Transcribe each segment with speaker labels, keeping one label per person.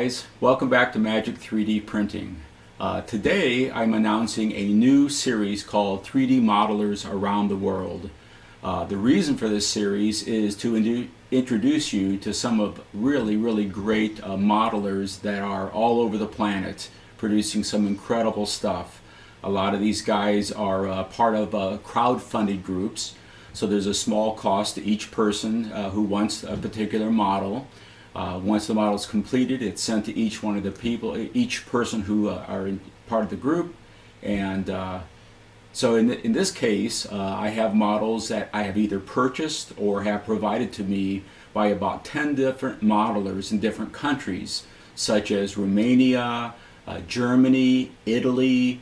Speaker 1: guys, welcome back to Magic 3D Printing. Today I'm announcing a new series called 3D Modelers Around the World. The reason for this series is to introduce you to some of really great modelers that are all over the planet producing some incredible stuff. A lot of these guys are part of crowdfunded groups, so there's a small cost to each person who wants a particular model. Once the model is completed, it's sent to each one of the people, each person who are part of the group. And so in this case, I have models that I have either purchased or have provided to me by about 10 different modelers in different countries, such as Romania, Germany, Italy.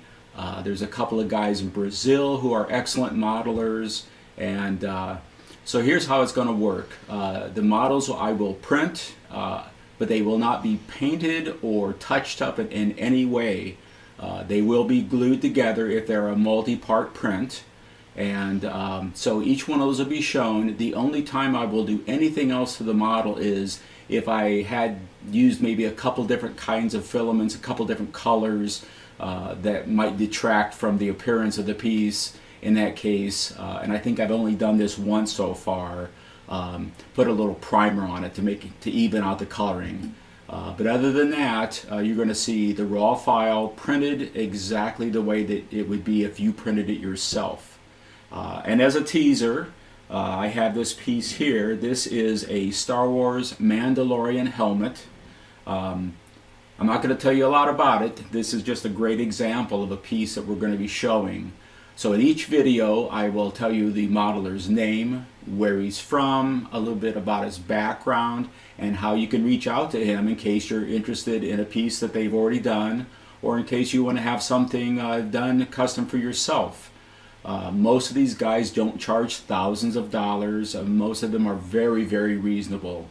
Speaker 1: There's a couple of guys in Brazil who are excellent modelers. And so here's how it's going to work. The models I will print, but they will not be painted or touched up in any way. They will be glued together if they're a multi-part print. And so each one of those will be shown. The only time I will do anything else to the model is if I had used maybe a couple different kinds of filaments, a couple different colors that might detract from the appearance of the piece. In that case, and I think I've only done this once so far, put a little primer on it to even out the coloring. But other than that, you're going to see the raw file printed exactly the way that it would be if you printed it yourself. And as a teaser, I have this piece here. This is a Star Wars Mandalorian helmet. I'm not going to tell you a lot about it. This is just a great example of a piece that we're going to be showing. So in each video I will tell you the modeler's name, where he's from, a little bit about his background, and how you can reach out to him in case you're interested in a piece that they've already done, or in case you want to have something done custom for yourself. Most of these guys don't charge thousands of dollars. Most of them are very reasonable.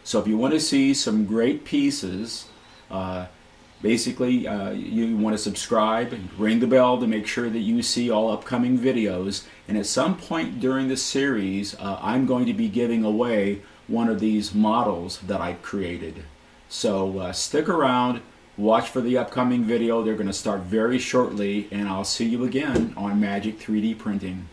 Speaker 1: So if you want to see some great pieces, basically, you want to subscribe and ring the bell to make sure that you see all upcoming videos. And at some point during this series, I'm going to be giving away one of these models that I've created. So stick around, watch for the upcoming video. They're going to start very shortly, and I'll see you again on Magic 3D Printing.